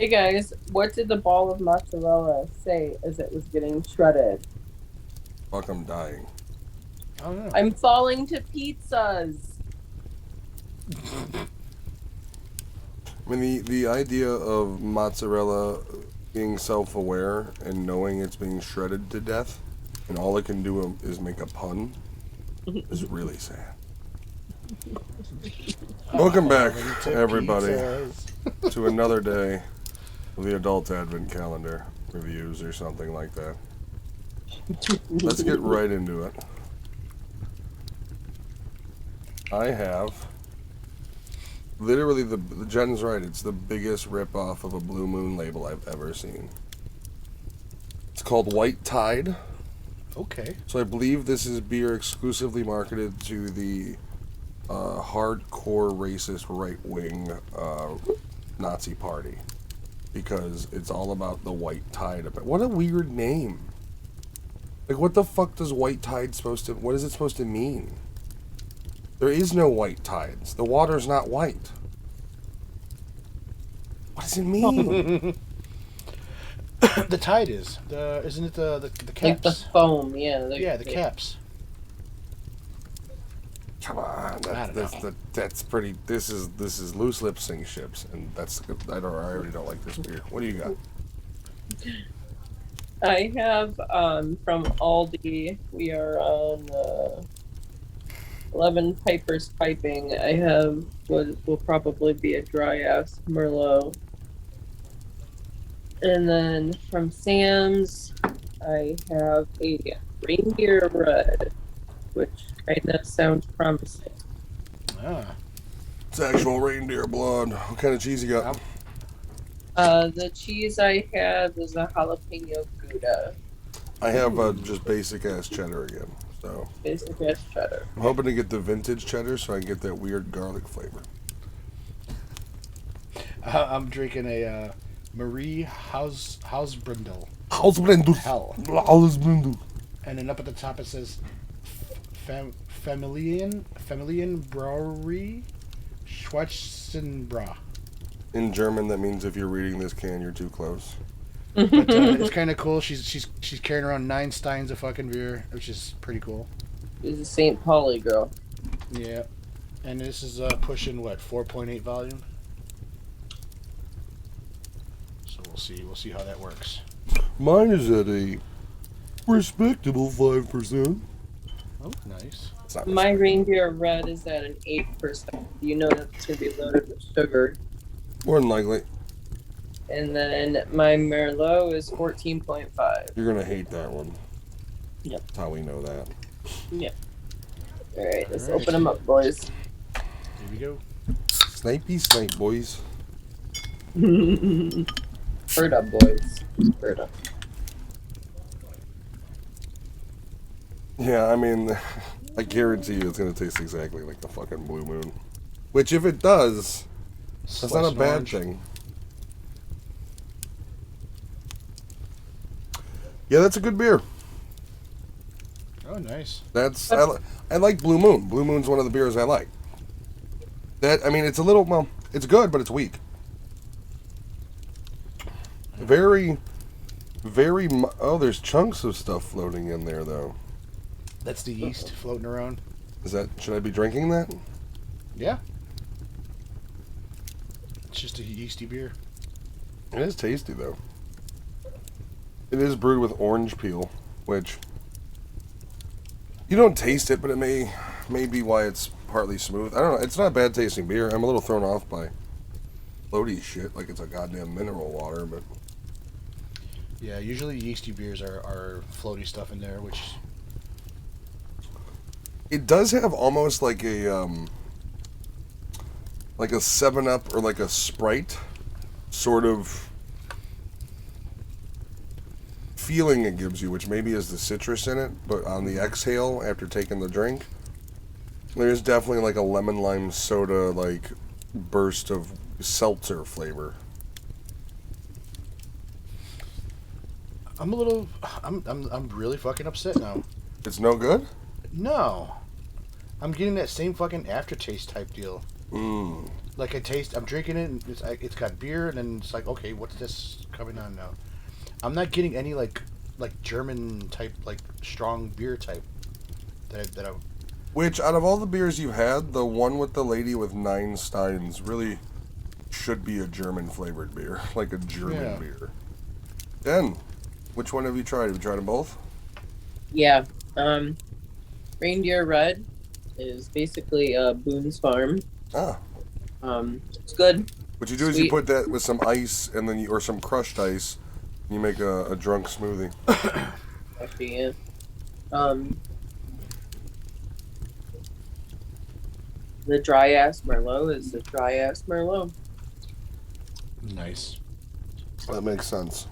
Hey guys, what did the ball of mozzarella say as it was getting shredded? Fuck, I'm dying. I don't know. I'm falling to pizzas. I mean, the idea of mozzarella being self-aware and knowing it's being shredded to death, and all it can do is make a pun, is really sad. Welcome back, Falling to everybody, pizzas. to another day of the Adult Advent Calendar reviews or something like that. Let's get right into it. I have literally the Jen's right. It's the biggest ripoff of a Blue Moon label I've ever seen. It's called White Tide. Okay. So I believe this is beer exclusively marketed to the hardcore racist right-wing Nazi party because it's all about the white tide. What a weird name. Like, what the fuck does white tide supposed to... What is it supposed to mean? There is no white tides. The water's not white. What does it mean? The tide is. Isn't it the Like the caps? foam, yeah. Yeah, the caps. Come on, that's pretty. This is loose lip sync ships, and that's I already don't like this beer. What do you got? I have from Aldi. We are on 11 Pipers Piping. I have what will probably be a dry ass Merlot. And then from Sam's, I have a reindeer red, which kind of sounds promising. Ah. It's actual reindeer blood. What kind of cheese you got? The cheese I have is a jalapeno Gouda. I have just basic ass cheddar again. So Basic ass cheddar. I'm hoping to get the vintage cheddar so I can get that weird garlic flavor. I'm drinking a Marie Hausbrindel. Hell. And then up at the top it says Familien Brewery Schwarzenbra. In German, that means if you're reading this can, you're too close. But it's kind of cool. She's carrying around 9 steins of fucking beer, which is pretty cool. She's a St. Pauli girl. Yeah. And this is pushing what, 4.8 volume. So we'll see how that works. Mine is at a respectable 5%. Oh, nice. It's not My reindeer red is at an 8%. You know that's going to be loaded with sugar. more than likely. And then my Merlot is 14.5. You're gonna hate that one. Yep. That's how we know that. Yep. Alright, let's Alright. open them up, boys. Here we go. Snipey snipe, boys. Bird up, boys. Bird up. Yeah, I mean, I guarantee you it's gonna taste exactly like the fucking Blue Moon. Which, if it does, that's not a bad Orange. thing. Yeah, that's a good beer. Oh, nice. That's I like Blue Moon. Blue Moon's one of the beers I like. That I mean, it's a little it's good, but it's weak. Very, oh, there's chunks of stuff floating in there though. That's the yeast floating around. Should I be drinking that? Yeah. It's just a yeasty beer. It is tasty though. It is brewed with orange peel, which you don't taste it, but it may be why it's partly smooth. I don't know. It's not a bad tasting beer. I'm a little thrown off by floaty shit, like it's a goddamn mineral water, but Yeah, usually yeasty beers are floaty stuff in there, which it does have almost like a 7-Up or like a Sprite sort of feeling it gives you, which maybe is the citrus in it, but on the exhale after taking the drink, there's definitely like a lemon lime soda like burst of seltzer flavor. I'm really fucking upset now. It's no good? No. I'm getting that same fucking aftertaste type deal. Like I'm drinking it, and it's got beer, and then it's like, okay, what's this coming on now? I'm not getting any like German type, like strong beer type that I. Which, out of all the beers you've had, the one with the lady with 9 steins really should be a German flavored beer, like a German beer. Den, which one have you tried? Have you tried them both? Yeah. Reindeer Red is basically a Boone's Farm. Ah. It's good. What you do is you put that with some ice and then or some crushed ice, and you make a drunk smoothie. Actually, yeah. The dry ass Merlot is the dry ass Merlot. Nice. That makes sense.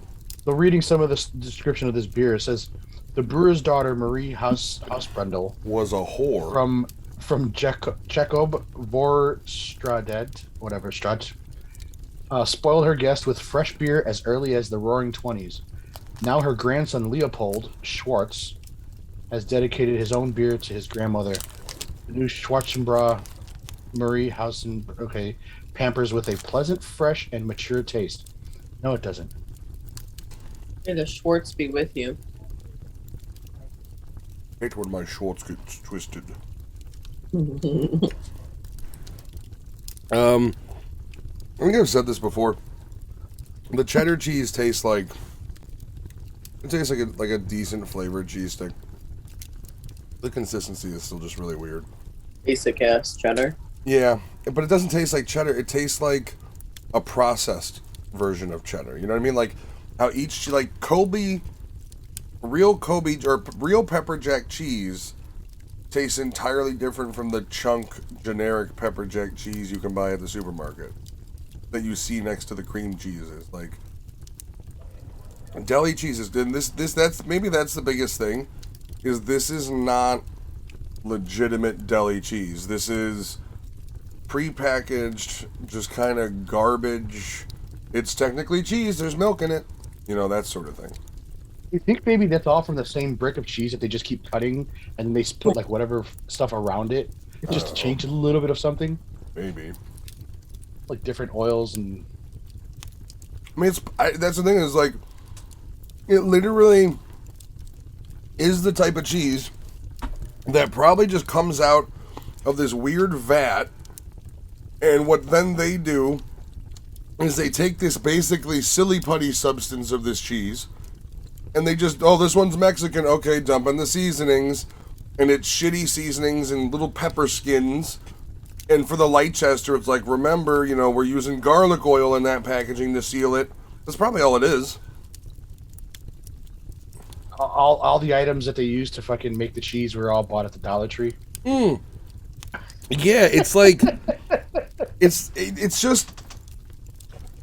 So, reading some of the description of this beer, it says the brewer's daughter Marie Hausbrundel was a whore from Chekhov Vorstradet, whatever Strat, spoiled her guest with fresh beer as early as the Roaring '20s. Now her grandson Leopold Schwartz has dedicated his own beer to his grandmother. The new Schwarzenbra Marie Hausen pampers with a pleasant, fresh, and mature taste. No, it doesn't. May the Schwartz be with you. Hate when my shorts get twisted. I think I've said this before. The cheddar cheese tastes like a decent flavored cheese stick. The consistency is still just really weird. Basic ass cheddar. Yeah, but it doesn't taste like cheddar. It tastes like a processed version of cheddar. You know what I mean? Like how real Kobe or real pepper jack cheese tastes entirely different from the chunk generic pepper jack cheese you can buy at the supermarket that you see next to the cream cheeses. Like deli cheeses. And that's the biggest thing, is this is not legitimate deli cheese. This is prepackaged, just kind of garbage. It's technically cheese. There's milk in it. You know, that sort of thing. You think maybe that's all from the same brick of cheese that they just keep cutting and then they put like whatever stuff around it just to change a little bit of something? Maybe. Like different oils and... I mean, that's the thing, is like, it literally is the type of cheese that probably just comes out of this weird vat, and what then they do is they take this basically silly putty substance of this cheese, and they just, this one's Mexican, okay, dump in the seasonings, and it's shitty seasonings and little pepper skins. And for the Leicester, it's like, remember, we're using garlic oil in that packaging to seal it. That's probably all it is. All the items that they use to fucking make the cheese were all bought at the Dollar Tree. Yeah, it's like, it's just,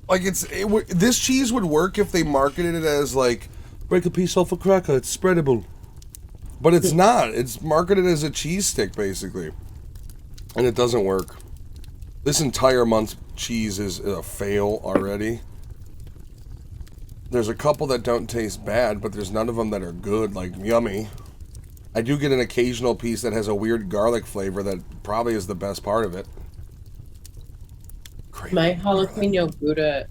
like, this cheese would work if they marketed it as, like, break a piece off a cracker, it's spreadable. But it's not. It's marketed as a cheese stick, basically. And it doesn't work. This entire month's cheese is a fail already. There's a couple that don't taste bad, but there's none of them that are good, like yummy. I do get an occasional piece that has a weird garlic flavor that probably is the best part of it. My jalapeno Gouda,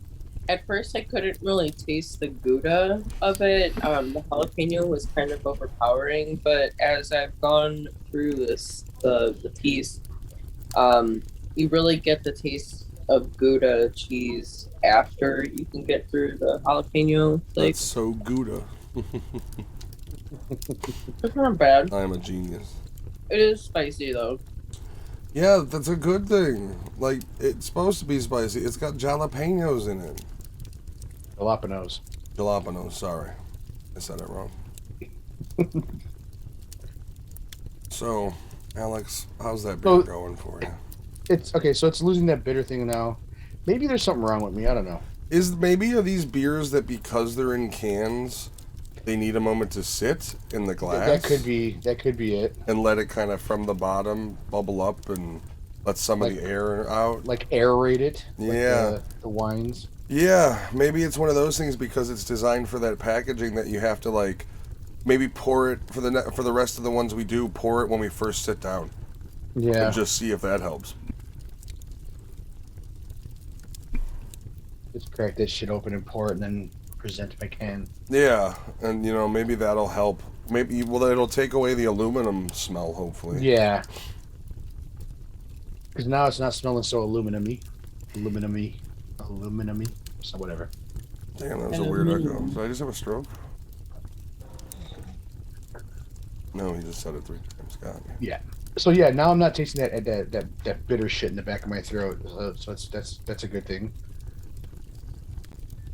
at first I couldn't really taste the Gouda of it. The jalapeno was kind of overpowering, but as I've gone through the piece, you really get the taste of Gouda cheese after you can get through the jalapeno. That's so Gouda. It's not bad. I am a genius. It is spicy though. Yeah, that's a good thing. Like, it's supposed to be spicy. It's got jalapenos in it. Jalapenos, sorry. I said it wrong. So, Alex, how's that beer going for you? It's okay, so it's losing that bitter thing now. Maybe there's something wrong with me, I don't know. Are these beers that because they're in cans, they need a moment to sit in the glass? That could be it. And let it kind of from the bottom bubble up and let some of the air out? Like aerate it? Yeah. Like the wines? Yeah, maybe it's one of those things because it's designed for that packaging that you have to, like, maybe pour it for the rest of the ones we do, pour it when we first sit down. Yeah. And just see if that helps. Just crack that shit open and pour it, and then present my can. Yeah, and maybe that'll help. Maybe well, it'll take away the aluminum smell. Hopefully. Yeah, because now it's not smelling so aluminum-y, so whatever. Damn, that was a And weird echo. aluminum. Did I just have a stroke? No, he just said it 3 times. God. Yeah. So yeah, now I'm not tasting that bitter shit in the back of my throat. So that's a good thing.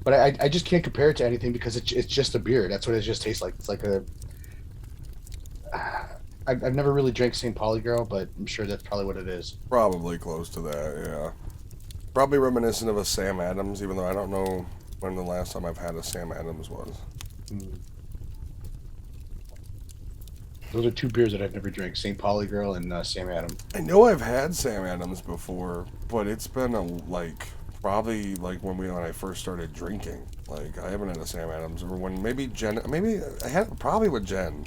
But I just can't compare it to anything because it's just a beer. That's what it just tastes like. It's like a. I've never really drank St. Pauli Girl, but I'm sure that's probably what it is. Probably close to that. Yeah. Probably reminiscent of a Sam Adams, even though I don't know when the last time I've had a Sam Adams was. Mm. Those are two beers that I've never drank: St. Pauli Girl and Sam Adams. I know I've had Sam Adams before, but it's been probably when I first started drinking. Like I haven't had a Sam Adams, or when maybe I had probably with Jen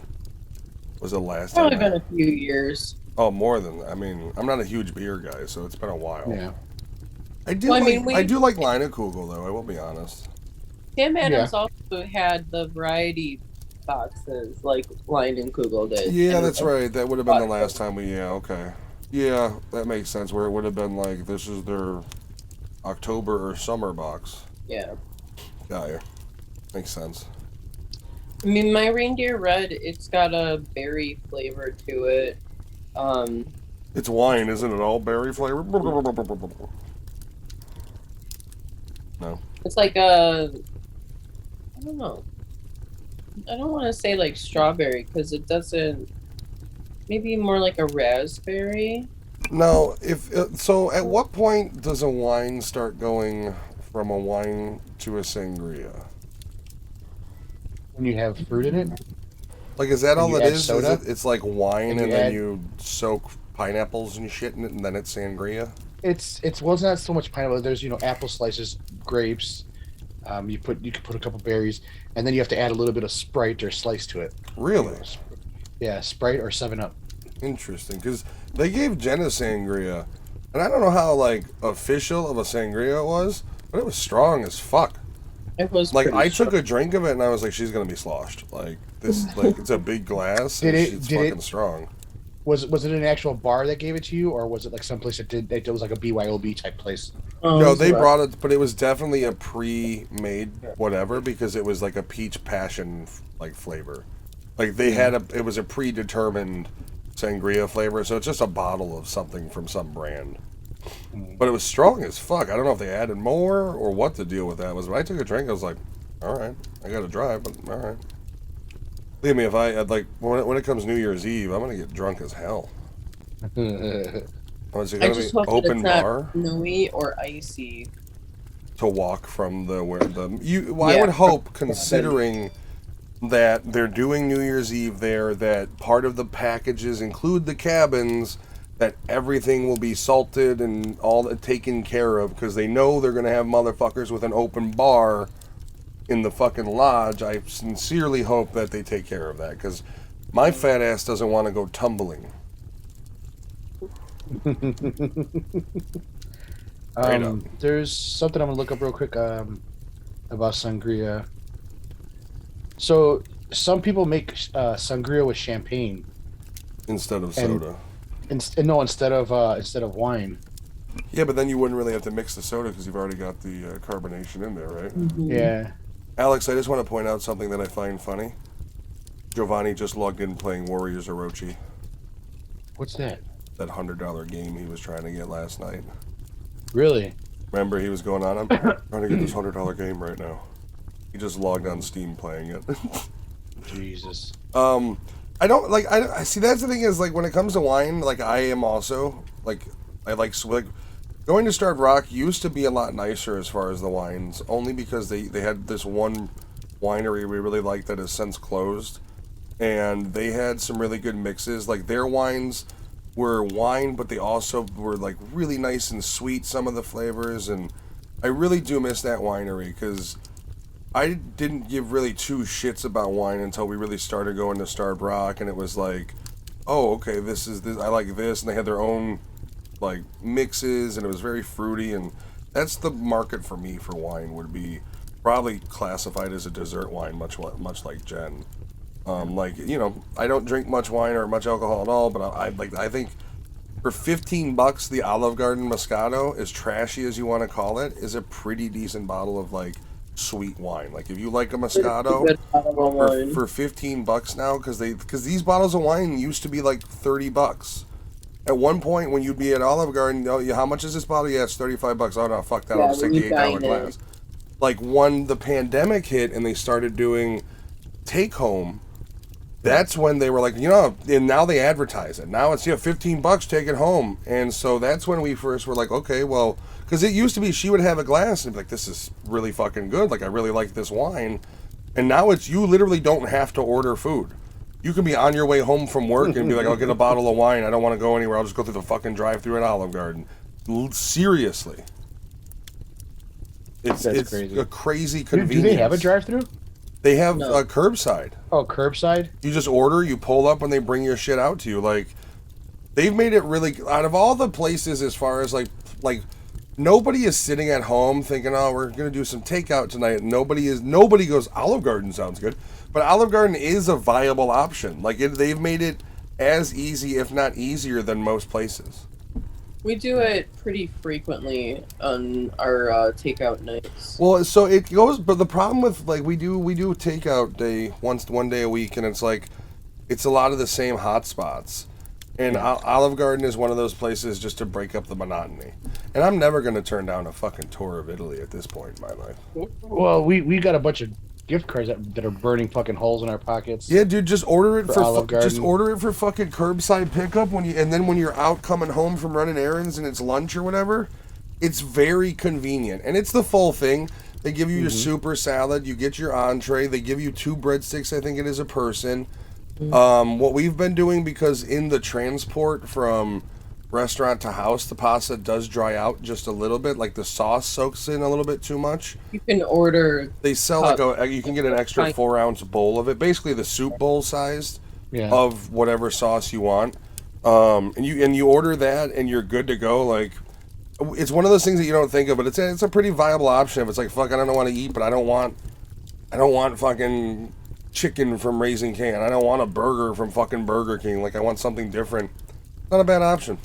was the last Probably time. been a few years. Oh, more than I mean, I'm not a huge beer guy, so it's been a while. Yeah. I do Well, I like mean, I do like Kugel though. I will be honest. Sam Adams also had the variety boxes like Kugel did. Yeah, And that's it was right. That would have been the like- last time we. Yeah, okay. Yeah, that makes sense. Where it would have been like this is their October or summer box. Yeah. Yeah, makes sense. I mean, my reindeer red, it's got a berry flavor to it. It's wine, isn't it? All berry flavor. No. It's like a, I don't know. I don't want to say like strawberry because it doesn't. Maybe more like a raspberry. No. If so, at what point does a wine start going from a wine to a sangria? When you have fruit in it. Like, is that When all you it add is? soda? It's like wine, And and you then add- you soak pineapples and shit in it, and then it's sangria. It's well, it's not so much pineapple. There's apple slices, grapes. You can put a couple berries, and then you have to add a little bit of Sprite or Slice to it. Really? Yeah, Sprite or 7-Up. Interesting, because they gave Jen a sangria, and I don't know how official of a sangria it was, but it was strong as fuck. It was Like pretty I took strong. a drink of it, and I was like, she's gonna be sloshed. Like this, it's a big glass, and it's fucking strong. Was it an actual bar that gave it to you, or was it like someplace that did? It was like a BYOB type place. No, they so- brought it, but it was definitely a pre-made whatever because it was like a peach passion flavor. Like they had it was a predetermined sangria flavor, so it's just a bottle of something from some brand. But it was strong as fuck. I don't know if they added more or what the deal with that was. When I took a drink, I was like, all right, I got to drive, but all right. Believe me, if when it comes New Year's Eve, I'm gonna get drunk as hell. Oh, is it I gonna just be hope that open it's not bar snowy or icy. to walk from the where the you? Well, I Yeah. would hope, considering that they're doing New Year's Eve there, that part of the packages include the cabins, that everything will be salted and all taken care of because they know they're gonna have motherfuckers with an open bar in the fucking lodge. I sincerely hope that they take care of that because my fat ass doesn't want to go tumbling. Straight up. There's something I'm gonna look up real quick about sangria. So some people make sangria with champagne Instead of And- soda. instead of wine. Yeah, but then you wouldn't really have to mix the soda because you've already got the carbonation in there, right? Yeah. Alex, I just want to point out something that I find funny. Giovanni just logged in playing Warriors Orochi, What's that? that $100 game he was trying to get last night. Really? Remember, he was going on, I'm trying to get this $100 game right now. He just logged on Steam playing it. Jesus. I don't like. I see. That's the thing is when it comes to wine, I am also I like going to Starved Rock used to be a lot nicer as far as the wines, only because they had this one winery we really liked that has since closed, and they had some really good mixes. Like their wines were wine, but they also were really nice and sweet. Some of the flavors, and I really do miss that winery because I didn't give really two shits about wine until we really started going to Starved Rock, and it was like, oh, okay, this is this. I like this, and they had their own mixes, and it was very fruity, and that's the market for me for wine. Would be probably classified as a dessert wine, much like Jen. Like I don't drink much wine or much alcohol at all, but I think for $15, the Olive Garden Moscato, as trashy as you want to call it, is a pretty decent bottle of like sweet wine. Like if you like a Moscato, Good bottle of wine. for $15 now, because these bottles of wine used to be like $30. At one point, when you'd be at Olive Garden, how much is this bottle? Yeah, it's $35. Oh no, fuck that! Yeah, I'll just take when the you $8 dine in. glass. Like when the pandemic hit and they started doing take home, that's when they were like, and now they advertise it. Now it's $15, take it home. And so that's when we first were like, okay, well, because it used to be she would have a glass and be like, this is really fucking good. Like I really like this wine. And now it's you literally don't have to order food. You can be on your way home from work and be like, I'll get a bottle of wine. I don't want to go anywhere. I'll just go through the fucking drive-through at Olive Garden. Seriously. It's crazy. a crazy Do convenience. they have a drive-through? They have No. a curbside. Oh, curbside. You just order, you pull up, and they bring your shit out to you. Like, they've made it really out of all the places as far as like nobody is sitting at home thinking, oh, we're gonna do some takeout tonight. Nobody goes, Olive Garden sounds good, but Olive Garden is a viable option. Like they've made it as easy, if not easier, than most places. We do it pretty frequently on our takeout nights. Well, so it goes, but the problem with like we do takeout day one day a week, and it's like it's a lot of the same hot spots. And Olive Garden is one of those places just to break up the monotony. And I'm never going to turn down a fucking tour of Italy at this point in my life. Well, we got a bunch of gift cards that are burning fucking holes in our pockets. Yeah, dude, just order it for Olive Garden. just order it for fucking curbside pickup and then when you're out coming home from running errands and it's lunch or whatever, it's very convenient. And it's the full thing. They give you your super salad, you get your entree, they give you 2 breadsticks, I think it is a person. What we've been doing, because in the transport from restaurant to house, the pasta does dry out just a little bit, like the sauce soaks in a little bit too much. You can order. They sell you can get an extra 4-ounce bowl of it, basically the soup bowl sized of whatever sauce you want. And you order that and you're good to go. Like it's one of those things that you don't think of, but it's a pretty viable option. If it's like, fuck, I don't want to eat, but I don't want fucking chicken from Raising Cane. I don't want a burger from fucking Burger King. Like I want something different. Not a bad option.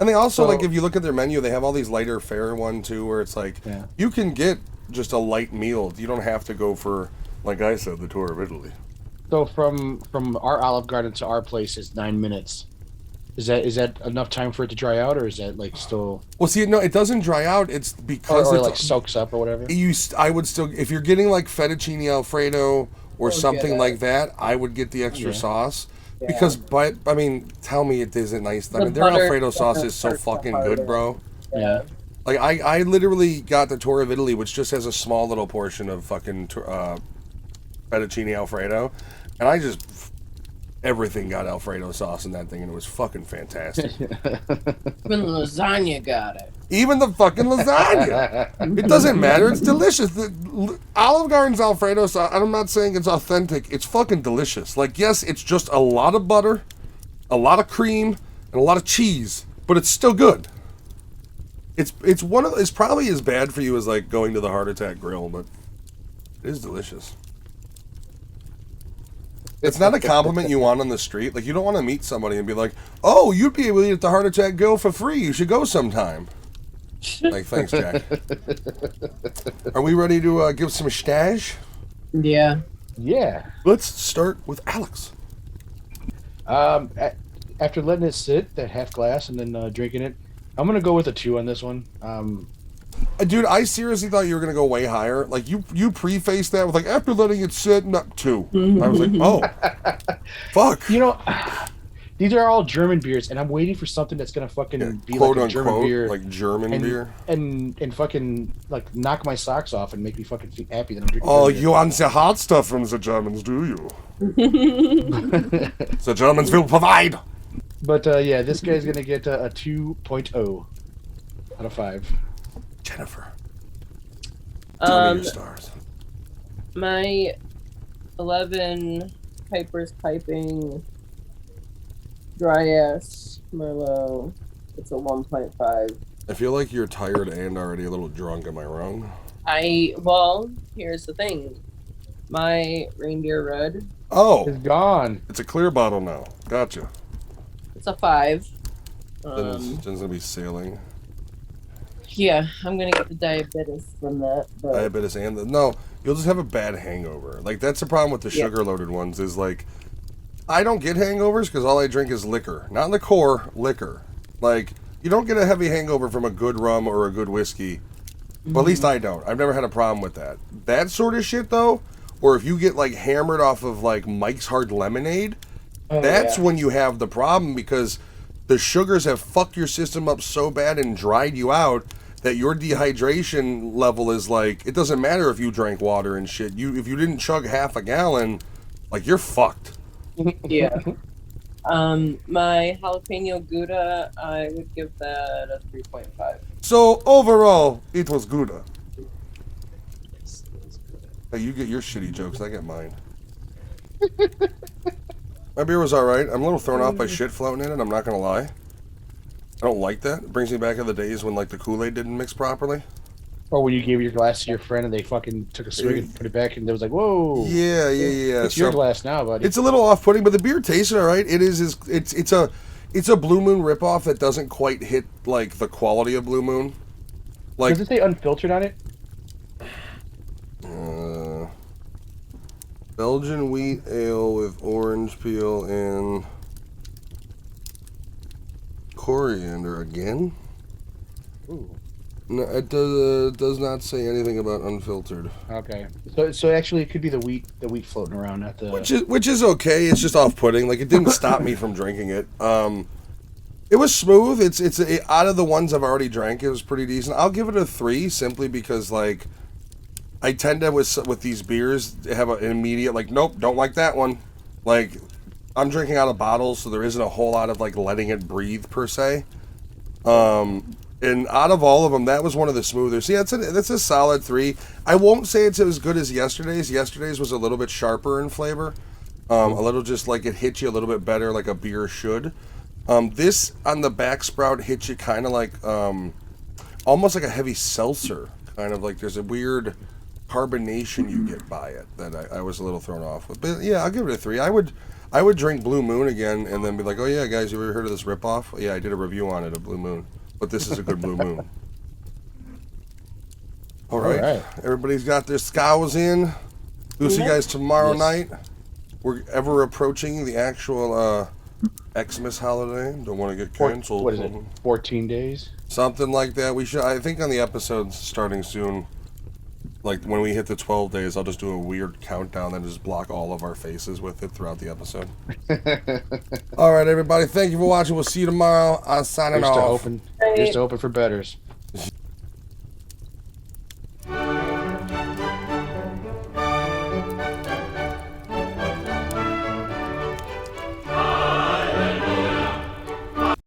And they also, like, if you look at their menu, they have all these lighter fare one too, where it's like you can get just a light meal. You don't have to go for, like I said, the tour of Italy. So from our Olive Garden to our place is 9 minutes. Is that enough time for it to dry out, or is that like still? Well, see, no, it doesn't dry out. It's because or it's like soaks up or whatever. I would still, if you're getting like fettuccine Alfredo or something like that, I would get the extra sauce. Yeah. Because, tell me it isn't nice. I mean, their Alfredo sauce is so fucking good, bro. Yeah. Like, I literally got the tour of Italy, which just has a small little portion of fucking fettuccine Alfredo. And I just, everything got Alfredo sauce in that thing, and it was fucking fantastic. Even lasagna got it. Even the fucking lasagna. It doesn't matter. It's delicious. Olive Garden's Alfredo sauce, I'm not saying it's authentic. It's fucking delicious. Like, yes, it's just a lot of butter, a lot of cream, and a lot of cheese, but it's still good. It's probably as bad for you as like going to the Heart Attack Grill, but it is delicious. It's not a compliment you want on the street. Like, you don't want to meet somebody and be like, oh, you'd be able to eat at the Heart Attack Grill for free. You should go sometime. Like, thanks, Jack. Are we ready to give some stash? Yeah. Yeah. Let's start with Alex. After letting it sit, that half glass, and then drinking it, I'm gonna go with a 2 on this one. Dude, I seriously thought you were gonna go way higher. Like you prefaced that with like, after letting it sit, not 2. I was like, oh, fuck. You know, these are all German beers, and I'm waiting for something that's gonna fucking be quote like a unquote, German beer, like German beer, and fucking like knock my socks off and make me fucking happy that I'm drinking. Oh, German you want the hard stuff from the Germans, do you? The Germans will provide. But yeah, this guy's gonna get a 2.0 out of 5. Jennifer. Tell me your stars. My 11 Piper's Piping dry ass Merlot. It's a 1.5. I feel like you're tired and already a little drunk. Am I wrong? Well, here's the thing. My reindeer red, Oh, It's gone. it's a clear bottle now. Gotcha. it's a 5. Jen's gonna be sailing. Yeah, I'm gonna get the diabetes from that, but Diabetes and no, you'll just have a bad hangover. Like that's the problem with the Yeah. sugar-loaded ones. Is like I don't get hangovers because all I drink is liquor, not in the core liquor. Like you don't get a heavy hangover from a good rum or a good whiskey. Well, at least I don't. I've never had a problem with that. That sort of shit though, or if you get like hammered off of like Mike's Hard Lemonade, that's yeah. when you have the problem because the sugars have fucked your system up so bad and dried you out that your dehydration level is like it doesn't matter if you drank water and shit. If you didn't chug half a gallon, like you're fucked. Yeah. My jalapeno Gouda, I would give that a 3.5. So overall, it was good. Yes, it was good. Hey, you get your shitty jokes, I get mine. My beer was alright. I'm a little thrown off by shit floating in it, I'm not gonna lie. I don't like that. It brings me back to the days when like the Kool-Aid didn't mix properly. Or when you gave your glass to your friend and they fucking took a swig and put it back and they was like, whoa. Yeah. It's your glass now, buddy. It's a little off-putting, but the beer tasted alright. It's a Blue Moon ripoff that doesn't quite hit like the quality of Blue Moon. Like Does it say unfiltered on it? Belgian wheat ale with orange peel and coriander again. Ooh. No, it does not say anything about unfiltered. Okay. So actually it could be the wheat floating around, not the Which is okay. It's just off-putting. Like it didn't stop me from drinking it. It was smooth. Out of the ones I've already drank, it was pretty decent. I'll give it a 3 simply because like I tend to with these beers have an immediate like nope, don't like that one. Like I'm drinking out of bottles, so there isn't a whole lot of like letting it breathe per se. And out of all of them, that was one of the smoother. So yeah, that's a solid 3. I won't say it's as good as yesterday's. Yesterday's was a little bit sharper in flavor. A little just like it hit you a little bit better like a beer should. This on the back sprout hits you kind of like almost like a heavy seltzer. Kind of like there's a weird carbonation you get by it that I was a little thrown off with. But yeah, I'll give it a 3. I would drink Blue Moon again and then be like, oh yeah, guys, you ever heard of this ripoff? Yeah, I did a review on it of Blue Moon. But this is a good Blue Moon. All right. Everybody's got their scows in. We'll see you guys tomorrow night. We're ever approaching the actual Xmas holiday. Don't want to get canceled. What is it? 14 days? Something like that. We should. I think on the episodes starting soon, like when we hit the 12 days, I'll just do a weird countdown and just block all of our faces with it throughout the episode. All right, everybody. Thank you for watching. We'll see you tomorrow. I'm signing off. Here's to open for betters.